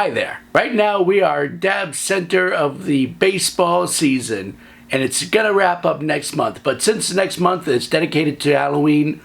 Hi there. Right now we are dab center of the baseball season, and it's gonna wrap up next month. But since next month is dedicated to Halloween,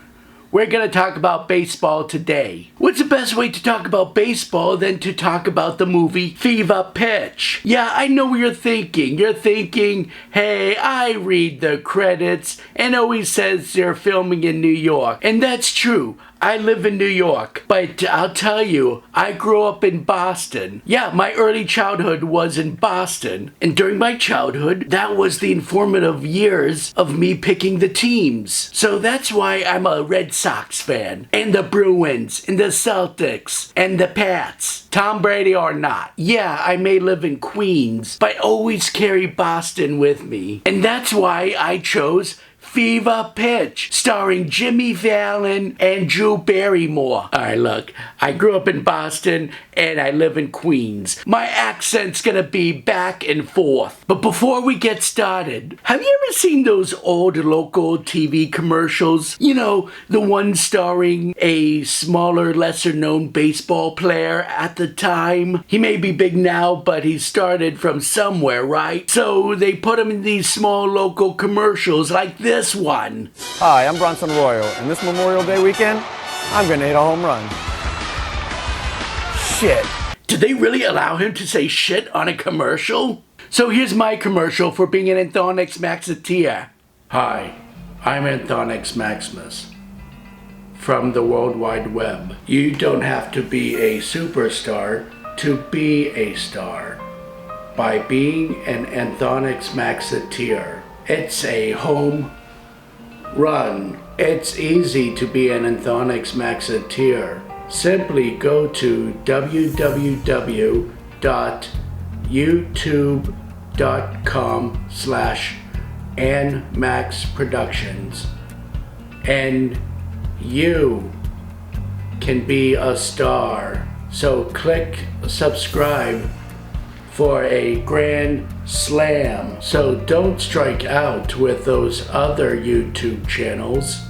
we're gonna talk about baseball today. What's the best way to talk about baseball than to talk about the movie Fever Pitch? Yeah, I know what you're thinking. You're thinking, hey, I read the credits and it always says they're filming in New York. And that's true. I live in New York, but I'll tell you, I grew up in Boston. Yeah, my early childhood was in Boston. And during my childhood, that was the informative years of me picking the teams. So that's why I'm a Red Sox fan. And the Bruins, and the Celtics, and the Pats. Tom Brady or not. Yeah, I may live in Queens, but I always carry Boston with me. And that's why I chose Fever Pitch, starring Jimmy Fallon and Drew Barrymore. Alright, look, I grew up in Boston and I live in Queens. My accent's gonna be back and forth. But before we get started, have you ever seen those old local TV commercials? You know, the one starring a smaller, lesser-known baseball player at the time? He may be big now, but he started from somewhere, right? So they put him in these small local commercials like this one. Hi, I'm Bronson Royal, and this Memorial Day weekend, I'm gonna hit a home run. Shit. Did they really allow him to say shit on a commercial? So here's my commercial for being an Anthonix Maxiteer. Hi, I'm Anthonix Maximus from the World Wide Web. You don't have to be a superstar to be a star by being an Anthonix Maxiteer. It's a home run. It's easy to be an Anthonix Maxiteer. Simply go to www.youtube.com/AnMaxProductions and you can be a star. So click subscribe for a grand slam. So don't strike out with those other YouTube channels.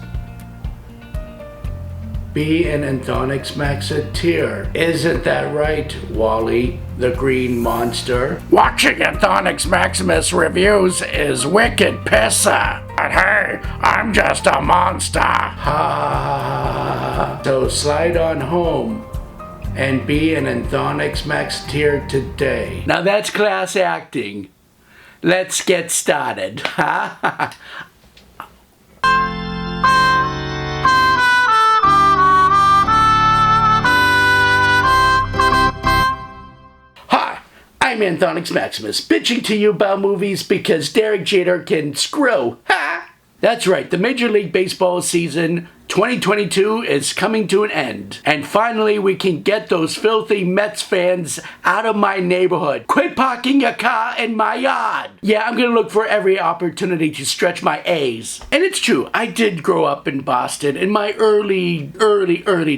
Be an Anthonix Maxiteer. Isn't that right, Wally, the green monster? Watching Anthonix Maximus reviews is wicked pissa. But hey, I'm just a monster. Ha. So slide on home and be an Anthonix Maxiteer today. Now that's class acting. Let's get started. Hi, I'm Anthonix Maximus, bitching to you about movies because Derek Jeter can screw. Ha! That's right, the Major League Baseball season 2022 is coming to an end. And finally, we can get those filthy Mets fans out of my neighborhood. Quit parking your car in my yard. Yeah, I'm gonna look for every opportunity to stretch my A's. And it's true, I did grow up in Boston in my early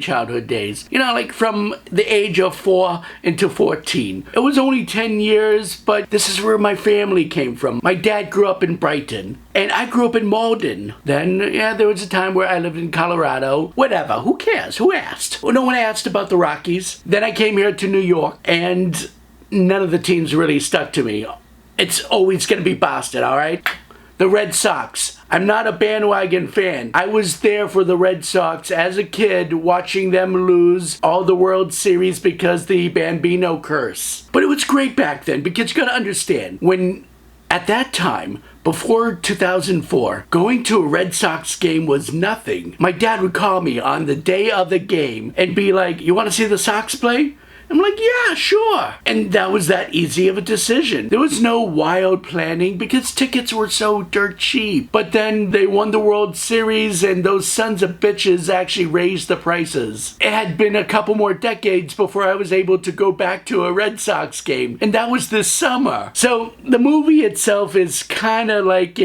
childhood days. You know, like from the age of 4 into 14. It was only 10 years, but this is where my family came from. My dad grew up in Brighton, and I grew up in Malden. Then, yeah, there was a time where I lived in Colorado. Whatever, who cares? Who asked? Well, no one asked about the Rockies. Then I came here to New York, and none of the teams really stuck to me. It's always gonna be Boston, alright? The Red Sox. I'm not a bandwagon fan. I was there for the Red Sox as a kid, watching them lose all the World Series because the Bambino Curse. But it was great back then, because you gotta understand, when at that time, before 2004, going to a Red Sox game was nothing. My dad would call me on the day of the game and be like, you want to see the Sox play? I'm like, yeah, sure. And that was that easy of a decision. There was no wild planning because tickets were so dirt cheap. But then they won the World Series and those sons of bitches actually raised the prices. It had been a couple more decades before I was able to go back to a Red Sox game. And that was this summer. So the movie itself is kind of like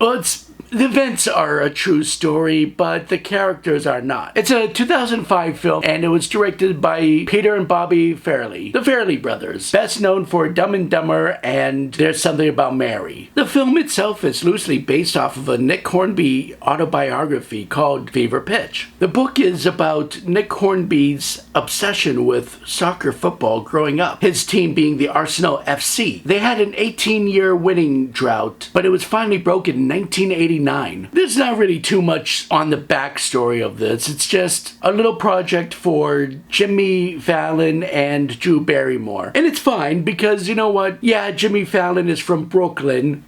well, The events are a true story, but the characters are not. It's a 2005 film, and it was directed by Peter and Bobby Farrelly, the Farrelly brothers, best known for Dumb and Dumber and There's Something About Mary. The film itself is loosely based off of a Nick Hornby autobiography called Fever Pitch. The book is about Nick Hornby's obsession with soccer football growing up, his team being the Arsenal FC. They had an 18-year winning drought, but it was finally broken in 1989. There's not really too much on the backstory of this. It's just a little project for Jimmy Fallon and Drew Barrymore. And it's fine because, you know what? Yeah, Jimmy Fallon is from Brooklyn,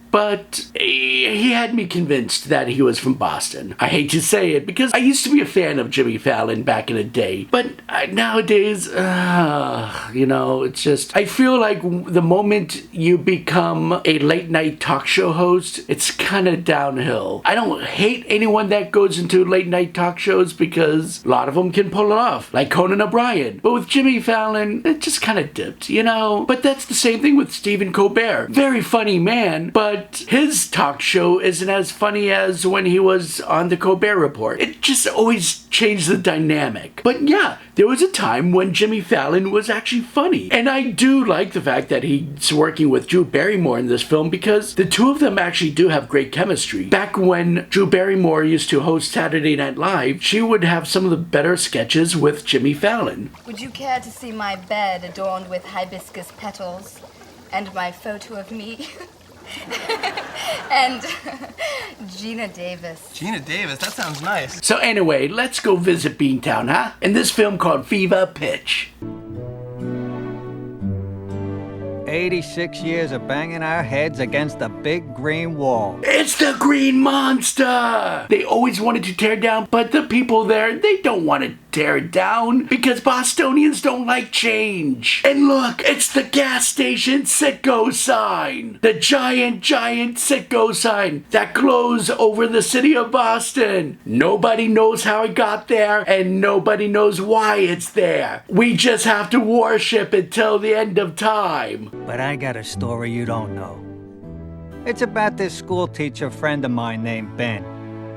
but he had me convinced that he was from Boston. I hate to say it because I used to be a fan of Jimmy Fallon back in the day, but nowadays, it's just, I feel like the moment you become a late night talk show host, it's kind of downhill. I don't hate anyone that goes into late night talk shows because a lot of them can pull it off, like Conan O'Brien. But with Jimmy Fallon, it just kind of dipped, But that's the same thing with Stephen Colbert. Very funny man, but his talk show isn't as funny as when he was on the Colbert Report. It just always changed the dynamic. But yeah, there was a time when Jimmy Fallon was actually funny. And I do like the fact that he's working with Drew Barrymore in this film because the two of them actually do have great chemistry. Back when Drew Barrymore used to host Saturday Night Live, she would have some of the better sketches with Jimmy Fallon. Would you care to see my bed adorned with hibiscus petals and my photo of me? And Gina Davis. Gina Davis, that sounds nice. So anyway, let's go visit Beantown, huh? In this film called Fever Pitch. 86 years of banging our heads against the big green wall. It's the Green Monster! They always wanted to tear down, but the people there, they don't want to tear it down because Bostonians don't like change. And look, it's the gas station Sitco sign. The giant Sitco sign that glows over the city of Boston. Nobody knows how it got there, and nobody knows why it's there. We just have to worship it till the end of time. But I got a story you don't know. It's about this school teacher friend of mine named Ben.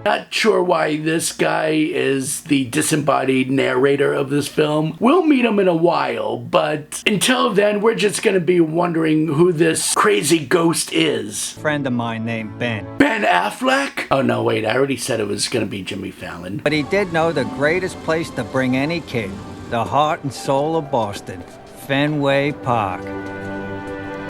Not sure why this guy is the disembodied narrator of this film. We'll meet him in a while, but until then, we're just gonna be wondering who this crazy ghost is. Friend of mine named Ben. Ben Affleck? Oh no, wait, I already said it was gonna be Jimmy Fallon. But he did know the greatest place to bring any kid, the heart and soul of Boston, Fenway Park.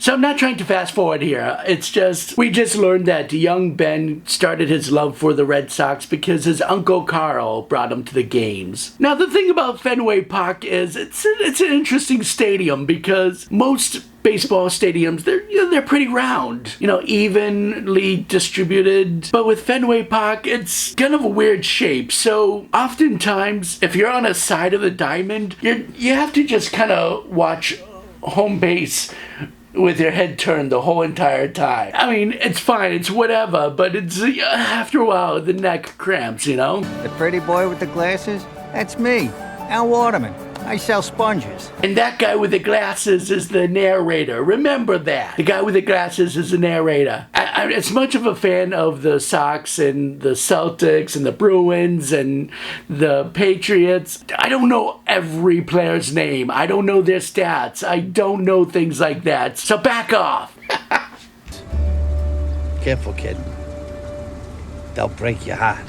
So I'm not trying to fast forward here. It's just, we just learned that young Ben started his love for the Red Sox because his Uncle Carl brought him to the games. Now the thing about Fenway Park is it's an interesting stadium because most baseball stadiums, they're pretty round, evenly distributed. But with Fenway Park, it's kind of a weird shape. So oftentimes, if you're on a side of the diamond, you have to just kind of watch home base with your head turned the whole entire time. I mean, it's fine, it's whatever, but it's after a while the neck cramps, The pretty boy with the glasses? That's me, Al Waterman. I sell sponges. And that guy with the glasses is the narrator. Remember that. The guy with the glasses is the narrator. I'm as much of a fan of the Sox and the Celtics and the Bruins and the Patriots. I don't know every player's name. I don't know their stats. I don't know things like that. So back off. Careful, kid. They'll break your heart.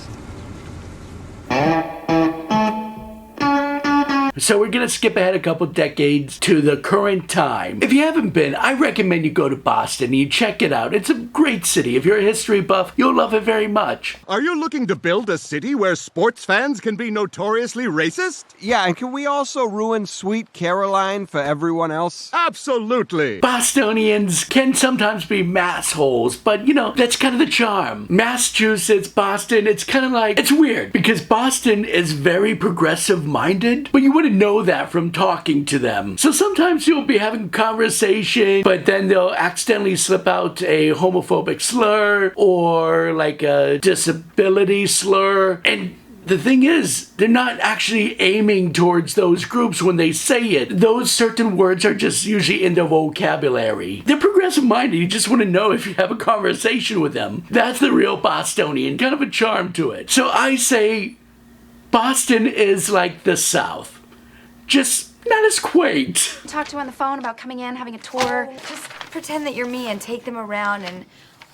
So we're going to skip ahead a couple decades to the current time. If you haven't been, I recommend you go to Boston and you check it out. It's a great city. If you're a history buff, you'll love it very much. Are you looking to build a city where sports fans can be notoriously racist? Yeah, and can we also ruin Sweet Caroline for everyone else? Absolutely. Bostonians can sometimes be massholes, but that's kind of the charm. Massachusetts, Boston, it's kind of like, it's weird because Boston is very progressive minded, but you wouldn't know that from talking to them. So sometimes you'll be having a conversation, but then they'll accidentally slip out a homophobic slur or like a disability slur. And the thing is, they're not actually aiming towards those groups when they say it. Those certain words are just usually in their vocabulary. They're progressive absent-minded. You just want to know if you have a conversation with them. That's the real Bostonian, kind of a charm to it. So I say Boston is like the South. Just not as quaint. Talk to him on the phone about coming in, having a tour. Just pretend that you're me and take them around and...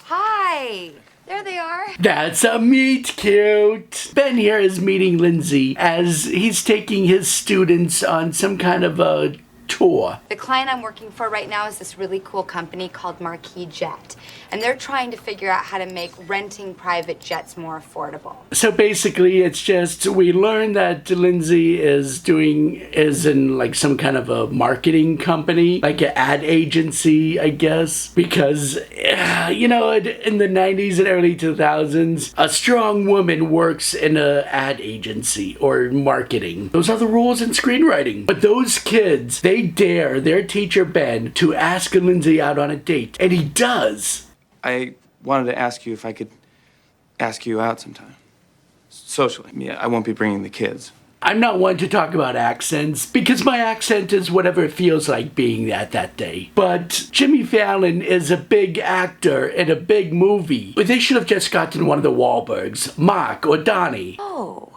Hi! There they are. That's a meet cute. Ben here is meeting Lindsay as he's taking his students on some kind of a tour. The client I'm working for right now is this really cool company called Marquis Jet. And they're trying to figure out how to make renting private jets more affordable. So basically it's just, we learn that Lindsay is in like some kind of a marketing company, like an ad agency, I guess. Because, you know, in the 90s and early 2000s, a strong woman works in an ad agency or marketing. Those are the rules in screenwriting. But those kids, they dare their teacher Ben to ask Lindsay out on a date. And he does. I wanted to ask you if I could ask you out sometime. Socially. Yeah, I won't be bringing the kids. I'm not one to talk about accents, because my accent is whatever it feels like being that day. But Jimmy Fallon is a big actor in a big movie. They should have just gotten one of the Wahlbergs, Mark or Donnie. Oh.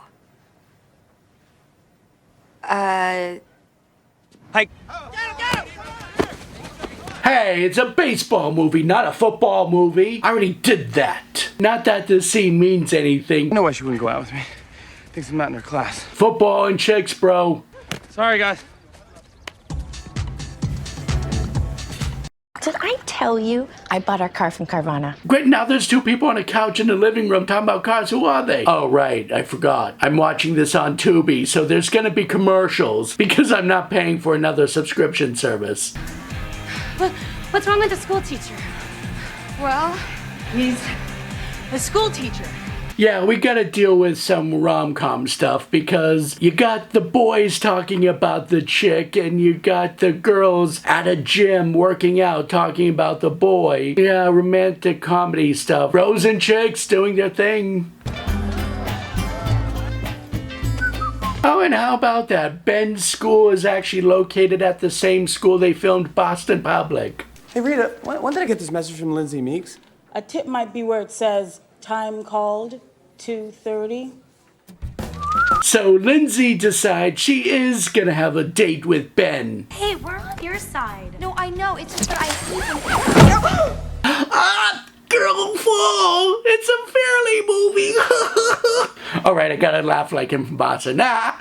Hike. Hey, it's a baseball movie, not a football movie. I already did that. Not that this scene means anything. I know why she wouldn't go out with me. Thinks I'm not in her class. Football and chicks, bro. Sorry, guys. Did I tell you I bought our car from Carvana? Great, now there's two people on a couch in the living room talking about cars. Who are they? Oh, right, I forgot. I'm watching this on Tubi, so there's gonna be commercials because I'm not paying for another subscription service. What's wrong with the school teacher? Well, He's a school teacher. Yeah, we gotta deal with some rom-com stuff because you got the boys talking about the chick and you got the girls at a gym working out talking about the boy. Yeah, romantic comedy stuff. Bros and chicks doing their thing. Oh, and how about that? Ben's school is actually located at the same school they filmed Boston Public. Hey, Rita, when did I get this message from Lindsay Meeks? A tip might be where it says, time called, 2:30. So Lindsay decides she is gonna have a date with Ben. Hey, we're on your side. no, I know. It's just that I hate them. Girl fall! It's a Fairly movie! Alright, I gotta laugh like him from Boston. Nah!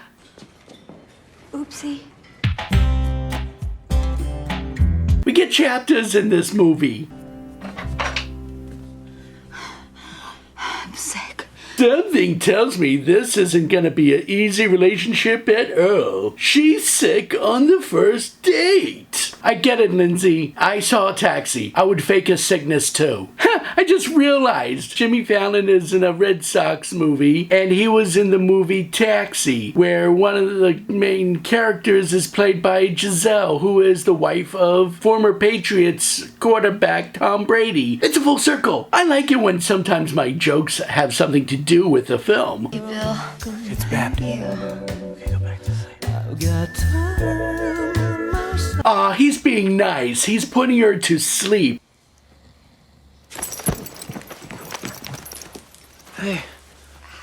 Oopsie. We get chapters in this movie. I'm sick. Something tells me this isn't gonna be an easy relationship at all. She's sick on the first date. I get it, Lindsay. I saw a taxi. I would fake a sickness too. I just realized Jimmy Fallon is in a Red Sox movie, and he was in the movie Taxi, where one of the main characters is played by Giselle, who is the wife of former Patriots quarterback Tom Brady. It's a full circle. I like it when sometimes my jokes have something to do with the film. Hey, Bill. It's bad. You. Go back to sleep. Aw, he's being nice. He's putting her to sleep. Hey.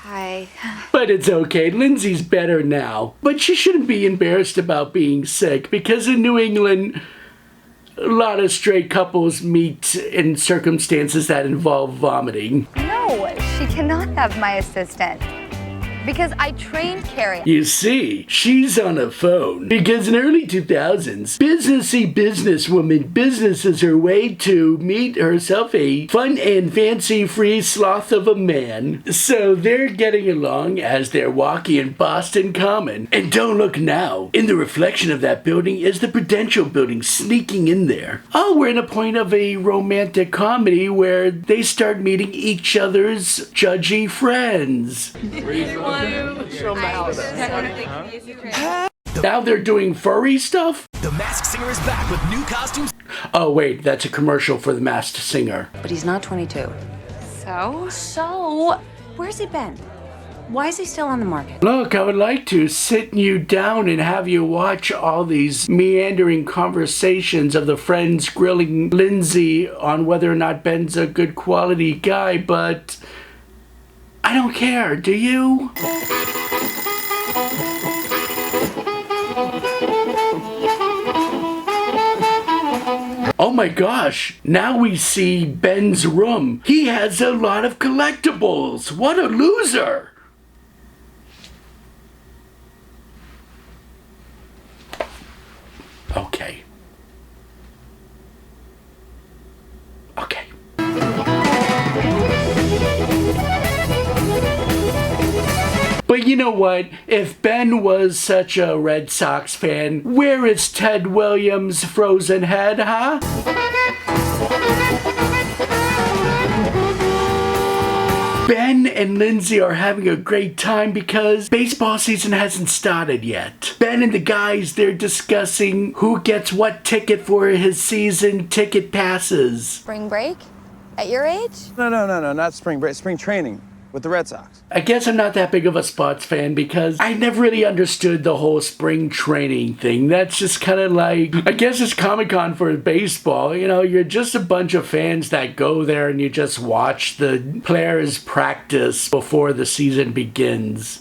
Hi. But it's okay, Lindsay's better now. But she shouldn't be embarrassed about being sick, because in New England, a lot of straight couples meet in circumstances that involve vomiting. No, she cannot have my assistant. Because I trained Carrie. You see, she's on a phone. Because in early 2000s, businessy businesswoman businesses her way to meet herself a fun and fancy-free sloth of a man. So they're getting along as they're walking in Boston Common. And don't look now. In the reflection of that building is the Prudential building sneaking in there. Oh, we're in a point of a romantic comedy where they start meeting each other's judgy friends. Now they're doing furry stuff? The Masked Singer is back with new costumes. Oh wait, that's a commercial for The Masked Singer. But he's not 22. So? So, where's he been? Why is he still on the market? Look, I would like to sit you down and have you watch all these meandering conversations of the friends grilling Lindsay on whether or not Ben's a good quality guy, but I don't care, do you? Oh my gosh, now we see Ben's room. He has a lot of collectibles. What a loser! Okay. Okay. But you know what? If Ben was such a Red Sox fan, where is Ted Williams' frozen head, huh? Ben and Lindsay are having a great time because baseball season hasn't started yet. Ben and the guys, they're discussing who gets what ticket for his season ticket passes. Spring break? At your age? No, not spring break, spring training with the Red Sox. I guess I'm not that big of a sports fan because I never really understood the whole spring training thing. That's just kind of like, I guess it's Comic-Con for baseball. You know, you're just a bunch of fans that go there and you just watch the players practice before the season begins.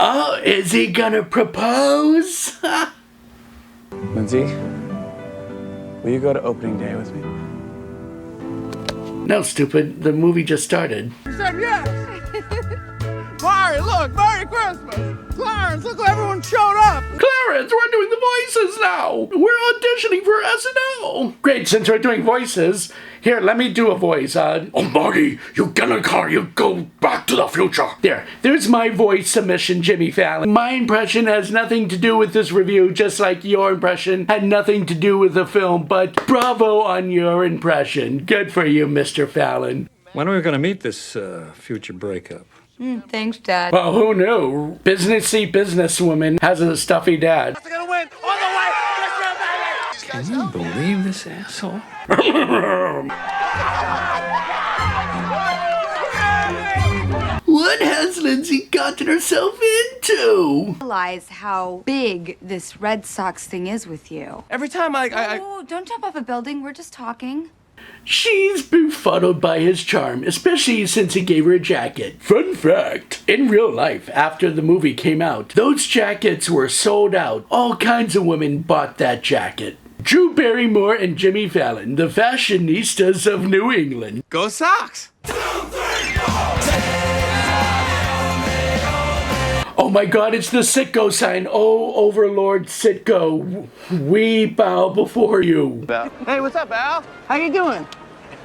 Oh, is he gonna propose? Lindsay, will you go to opening day with me? No, stupid. The movie just started. You said yes! Mari, look, Merry Christmas! Clarence, look, everyone showed up! Clarence, we're doing the voices now! We're auditioning for SNL! Great, since we're doing voices, here, let me do a voice. Oh, Marty, you get in a car, you go back to the future. There's my voice submission, Jimmy Fallon. My impression has nothing to do with this review, just like your impression had nothing to do with the film, but bravo on your impression. Good for you, Mr. Fallon. When are we going to meet this future breakup? Thanks, Dad. Well, who knew? Businessy businesswoman has a stuffy dad. Gonna win all the way! Can you believe this asshole? What has Lindsay gotten herself into? Realize how big this Red Sox thing is with you. Every time Oh, don't jump off a building. We're just talking. She's befuddled by his charm, especially since he gave her a jacket. Fun fact, in real life, after the movie came out, those jackets were sold out. All kinds of women bought that jacket. Drew Barrymore and Jimmy Fallon, the fashionistas of New England. Go Sox! Oh my god, it's the Sitco sign. Oh, Overlord Sitco, we bow before you. Hey, what's up, Al? How you doing?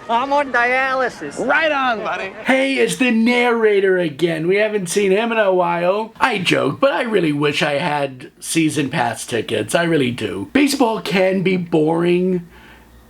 I'm on dialysis. Right on, buddy. Hey, it's the narrator again. We haven't seen him in a while. I joke, but I really wish I had season pass tickets. I really do. Baseball can be boring.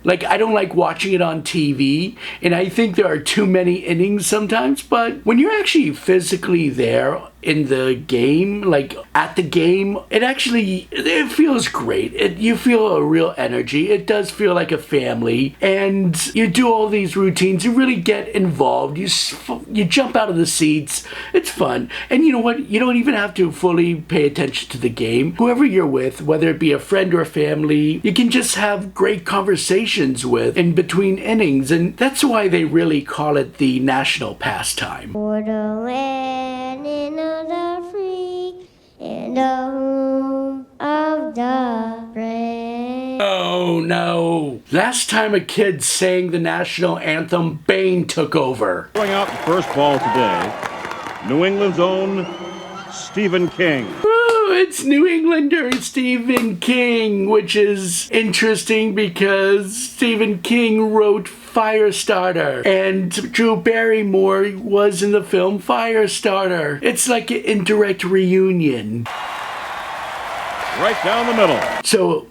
Like, I don't like watching it on TV, and I think there are too many innings sometimes, but when you're actually physically there in the game, like at the game, it feels great. You feel a real energy. It does feel like a family, and you do all these routines. You really get involved. You jump out of the seats. It's fun. And you know what? You don't even have to fully pay attention to the game. Whoever you're with, whether it be a friend or a family, you can just have great conversations with in between innings, and that's why they really call it the national pastime. For the land in the free in the home of the brave. Oh no. Last time a kid sang the national anthem, Bane took over. Throwing out the first ball today, New England's own Stephen King. It's New Englander Stephen King, which is interesting because Stephen King wrote Firestarter, and Drew Barrymore was in the film Firestarter. It's like an indirect reunion. Right down the middle. So,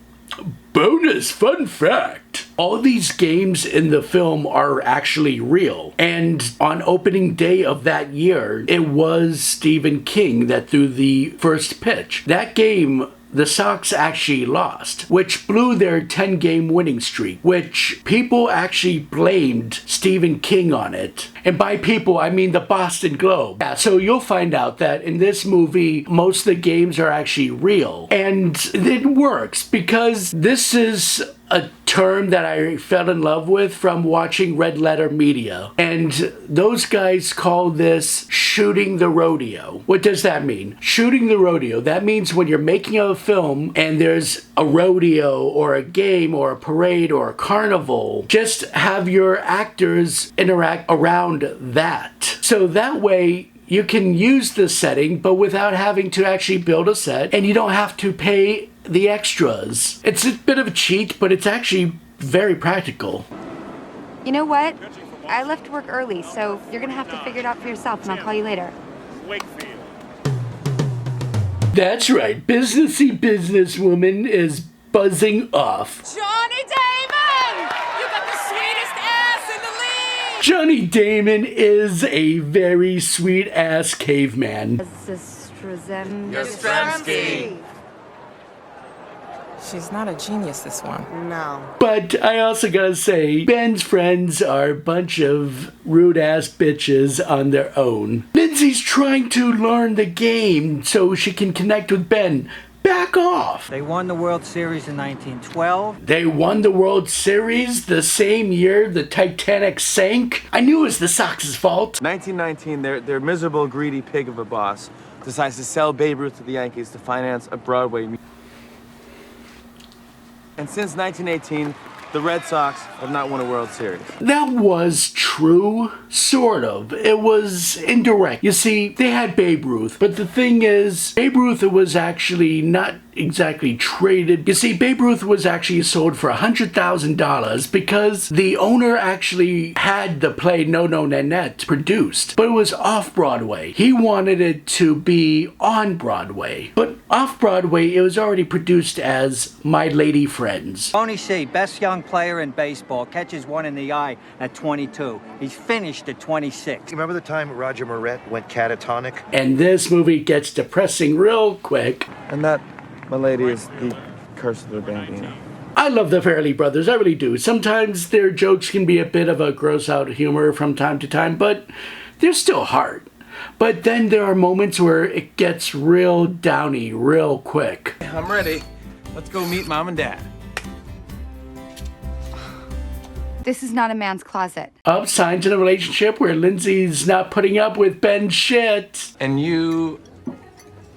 bonus fun fact. All these games in the film are actually real. And on opening day of that year, it was Stephen King that threw the first pitch. That game, the Sox actually lost, which blew their 10-game winning streak, which people actually blamed Stephen King on it. And by people, I mean the Boston Globe. Yeah, so you'll find out that in this movie, most of the games are actually real. And it works because this is a term that I fell in love with from watching Red Letter Media. And those guys call this shooting the rodeo. What does that mean? Shooting the rodeo. That means when you're making a film and there's a rodeo or a game or a parade or a carnival, just have your actors interact around that. So that way, you can use the setting, but without having to actually build a set, and you don't have to pay the extras. It's a bit of a cheat, but it's actually very practical. You know what? I left work early, so you're gonna have to figure it out for yourself, and I'll call you later. That's right, businessy businesswoman is buzzing off. Johnny Damon! You got the sweetest ass in the league! Johnny Damon is a very sweet-ass caveman. Yastrzemski. She's not a genius, this one. No. But I also gotta say, Ben's friends are a bunch of rude-ass bitches on their own. Lindsay's trying to learn the game so she can connect with Ben. Back off! They won the World Series in 1912. They won the World Series the same year the Titanic sank? I knew it was the Sox's fault. 1919, their miserable, greedy pig of a boss decides to sell Babe Ruth to the Yankees to finance a Broadway. And since 1918, the Red Sox have not won a World Series. That was true, sort of. It was indirect. You see, they had Babe Ruth, but the thing is, Babe Ruth was actually not exactly traded. You see, Babe Ruth was actually sold for $100,000 because the owner actually had the play No No Nanette produced, but it was off-Broadway. He wanted it to be on Broadway, but off-Broadway, it was already produced as My Lady Friends. Tony C, best young player in baseball, catches one in the eye at 22. He's finished at 26. Remember the time Roger Moret went catatonic? And this movie gets depressing real quick. And that, my lady, is the curse of the Bambino. I love the Farrelly brothers, I really do. Sometimes their jokes can be a bit of a gross-out humor from time to time, but they're still hard. But then there are moments where it gets real downy real quick. I'm ready. Let's go meet Mom and Dad. This is not a man's closet. Signs in a relationship where Lindsay's not putting up with Ben's shit. And you...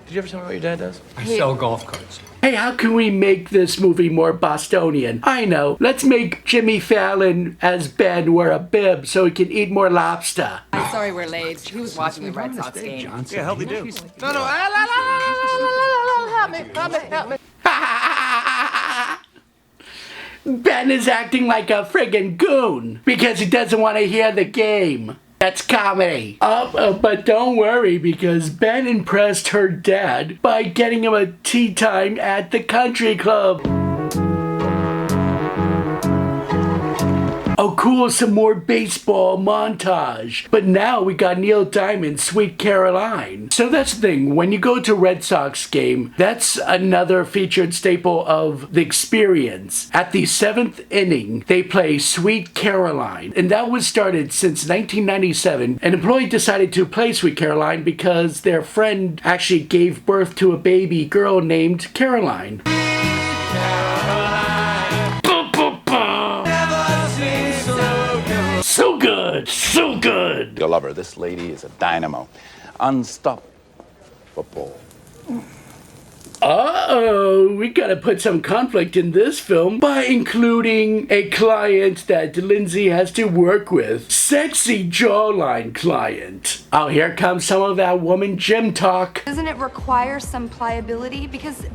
Did you ever tell me what your dad does? I sell golf carts. Hey, how can we make this movie more Bostonian? I know. Let's make Jimmy Fallon as Ben wear a bib so he can eat more lobster. I'm sorry we're late. He was watching the Red Sox game. Yeah, help me do. No, help me. Ben is acting like a friggin' goon because he doesn't want to hear the game. That's comedy. But don't worry because Ben impressed her dad by getting him a tea time at the country club. Oh cool, some more baseball montage. But now we got Neil Diamond's Sweet Caroline. So that's the thing, when you go to Red Sox game, that's another featured staple of the experience. At the 7th inning, they play Sweet Caroline. And that was started since 1997. An employee decided to play Sweet Caroline because their friend actually gave birth to a baby girl named Caroline. So good, so good. You'll love her. This lady is a dynamo. Unstoppable. Uh-oh, we gotta put some conflict in this film by including a client that Lindsay has to work with. Sexy jawline client. Oh, here comes some of that woman gym talk. Doesn't it require some pliability? Because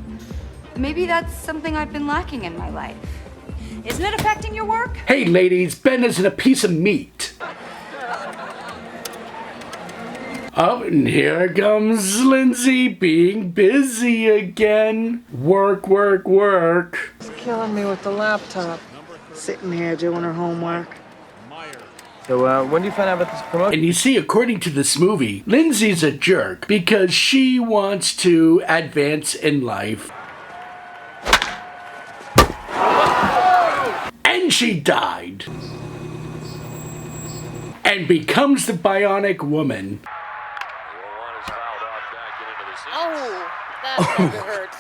maybe that's something I've been lacking in my life. Isn't it affecting your work? Hey ladies, Ben isn't a piece of meat. Oh, and here comes Lindsay being busy again. Work, work, work. It's killing me with the laptop. Sitting here doing her homework. So, when do you find out about this promotion? And you see, according to this movie, Lindsay's a jerk because she wants to advance in life. she died. And becomes the Bionic Woman. Oh, that hurts.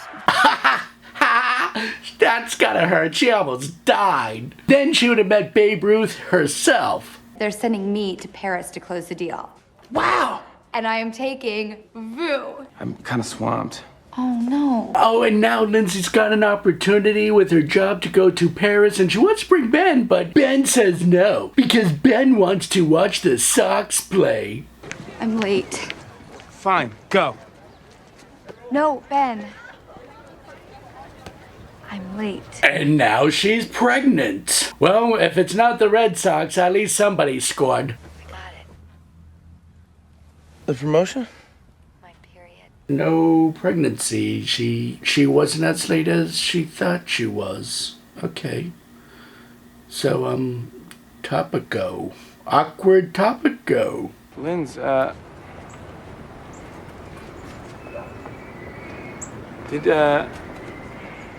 That's gotta hurt. She almost died. Then she would have met Babe Ruth herself. They're sending me to Paris to close the deal. Wow! And I am taking Vu. I'm kind of swamped. Oh no. Oh, and now Lindsay's got an opportunity with her job to go to Paris, and she wants to bring Ben, but Ben says no, because Ben wants to watch the Sox play. I'm late. Fine, go. No, Ben. I'm late. And now she's pregnant. Well, if it's not the Red Sox, at least somebody scored. I got it. The promotion? No pregnancy. She wasn't as late as she thought she was. Okay. So, topico. Awkward topico. Linz,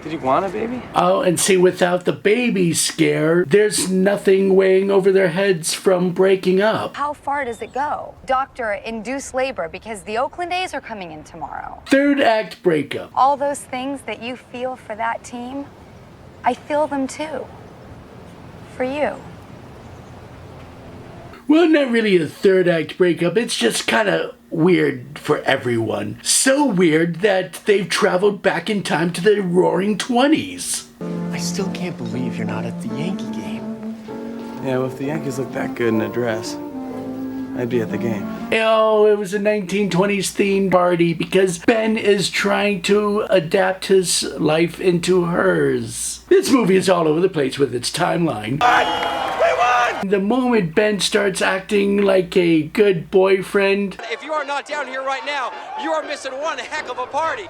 Did you want a baby? Oh, and see, without the baby scare, there's nothing weighing over their heads from breaking up. How far does it go? Doctor, induced labor because the Oakland A's are coming in tomorrow. Third act breakup. All those things that you feel for that team, I feel them too. For you. Well, not really a third act breakup. It's just kind of weird for everyone. So weird that they've traveled back in time to the roaring 20s. I still can't believe you're not at the Yankee game. Yeah, well, if the Yankees look that good in a dress, I'd be at the game. Oh, it was a 1920s themed party because Ben is trying to adapt his life into hers. This movie is all over the place with its timeline. The moment Ben starts acting like a good boyfriend. If you are not down here right now, you are missing one heck of a party.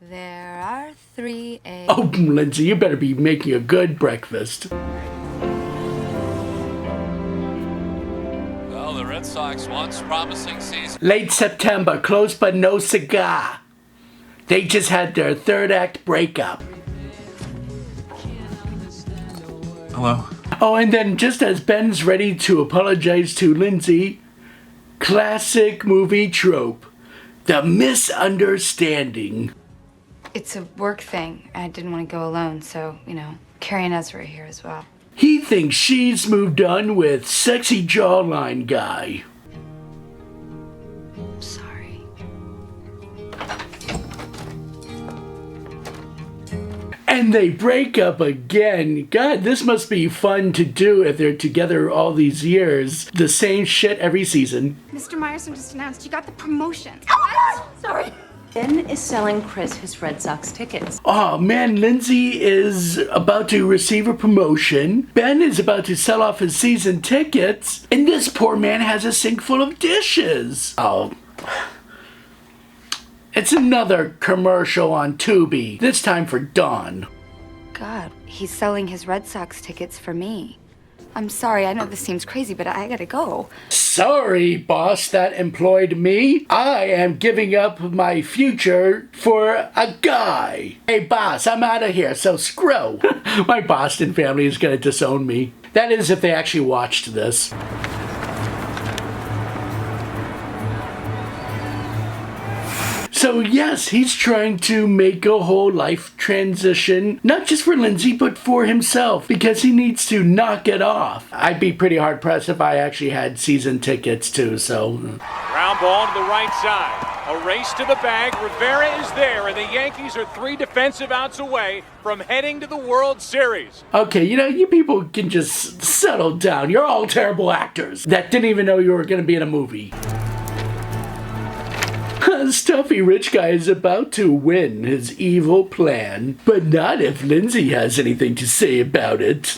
There are 3 A's. Oh, Lindsay, you better be making a good breakfast. Well, the Red Sox once promising season. Late September, close but no cigar. They just had their third act breakup. Hello? Oh, and then just as Ben's ready to apologize to Lindsay, classic movie trope, the misunderstanding. It's a work thing. I didn't want to go alone, so, Carrie and Ezra are here as well. He thinks she's moved on with sexy jawline guy. Sorry. And they break up again. God, this must be fun to do if they're together all these years. The same shit every season. Mr. Meyerson just announced you got the promotion. Oh, sorry. Ben is selling Chris his Red Sox tickets. Oh man, Lindsay is about to receive a promotion. Ben is about to sell off his season tickets. And this poor man has a sink full of dishes. Oh. It's another commercial on Tubi, this time for Dawn. God, he's selling his Red Sox tickets for me. I'm sorry, I know this seems crazy, but I gotta go. Sorry, boss that employed me. I am giving up my future for a guy. Hey, boss, I'm out of here, so screw. My Boston family is gonna disown me. That is if they actually watched this. So yes, he's trying to make a whole life transition, not just for Lindsay, but for himself, because he needs to knock it off. I'd be pretty hard pressed if I actually had season tickets too, so. Ground ball to the right side. A race to the bag. Rivera is there, and the Yankees are 3 defensive outs away from heading to the World Series. Okay, you people can just settle down. You're all terrible actors that didn't even know you were going to be in a movie. Stuffy rich guy is about to win his evil plan, but not if Lindsay has anything to say about it.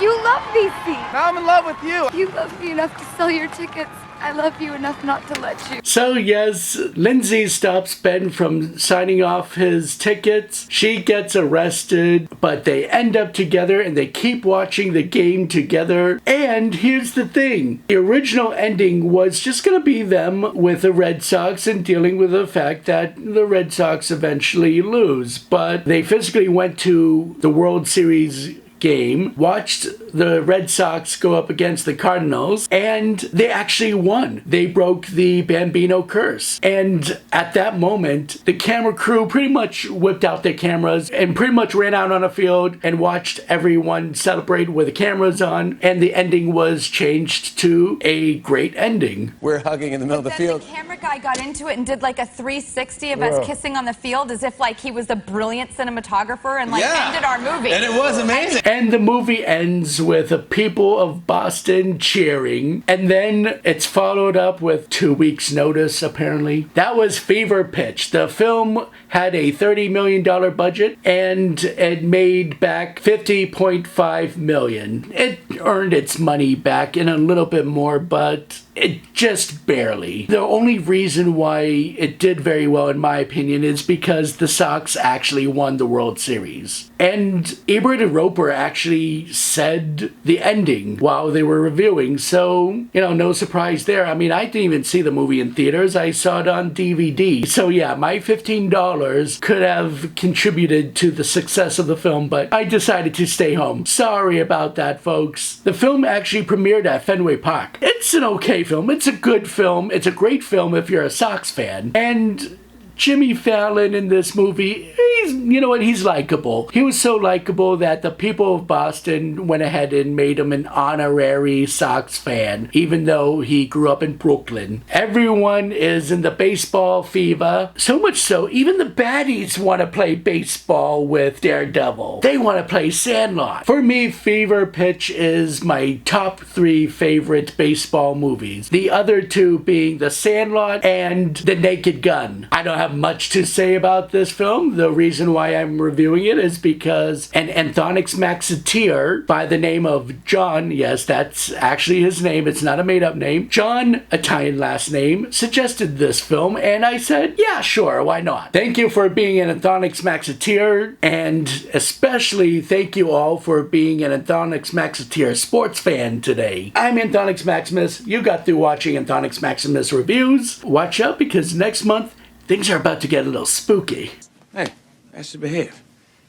You love these seats. Now I'm in love with you. You love me enough to sell your tickets. I love you enough not to let you. So yes, Lindsay stops Ben from signing off his tickets. She gets arrested, but they end up together and they keep watching the game together. And here's the thing. The original ending was just going to be them with the Red Sox and dealing with the fact that the Red Sox eventually lose. But they physically went to the World Series game, watched the Red Sox go up against the Cardinals, and they actually won. They broke the Bambino Curse. And at that moment, the camera crew pretty much whipped out their cameras and pretty much ran out on a field and watched everyone celebrate with the cameras on, and the ending was changed to a great ending. We're hugging in the middle of the field. The camera guy got into it and did like a 360 of us kissing on the field as if like he was a brilliant cinematographer and like ended our movie. And it was amazing. And the movie ends with the people of Boston cheering, and then it's followed up with 2 weeks' notice, apparently. That was Fever Pitch. The film had a $30 million budget, and it made back $50.5 million. It earned its money back and a little bit more, but it just barely. The only reason why it did very well, in my opinion, is because the Sox actually won the World Series. And Ebert and Roper actually said the ending while they were reviewing, so, no surprise there. I mean, I didn't even see the movie in theaters. I saw it on DVD. So yeah, my $15 could have contributed to the success of the film, but I decided to stay home. Sorry about that, folks. The film actually premiered at Fenway Park. It's an okay film. It's a good film. It's a great film if you're a Sox fan. And Jimmy Fallon in this movie, he's likable. He was so likable that the people of Boston went ahead and made him an honorary Sox fan, even though he grew up in Brooklyn. Everyone is in the baseball fever. So much so, even the baddies want to play baseball with Daredevil. They want to play Sandlot. For me, Fever Pitch is my top 3 favorite baseball movies. The other 2 being The Sandlot and The Naked Gun. I don't have much to say about this film. The reason why I'm reviewing it is because an Anthonix Maxiteer by the name of John, yes, that's actually his name, it's not a made-up name, John, Italian last name, suggested this film, and I said, yeah, sure, why not? Thank you for being an Anthonix Maxiteer, and especially thank you all for being an Anthonix Maxiteer sports fan today. I'm Anthonix Maximus. You got through watching Anthonix Maximus reviews. Watch out, because next month, things are about to get a little spooky. Hey, I should behave.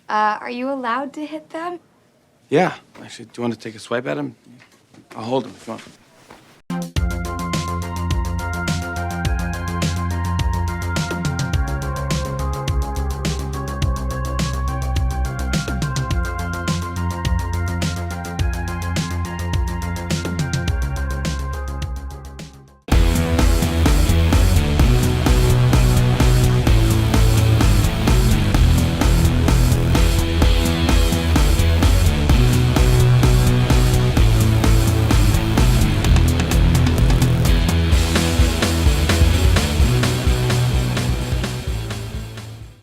Are you allowed to hit them? Yeah. Actually, do you want to take a swipe at him? I'll hold him if you want.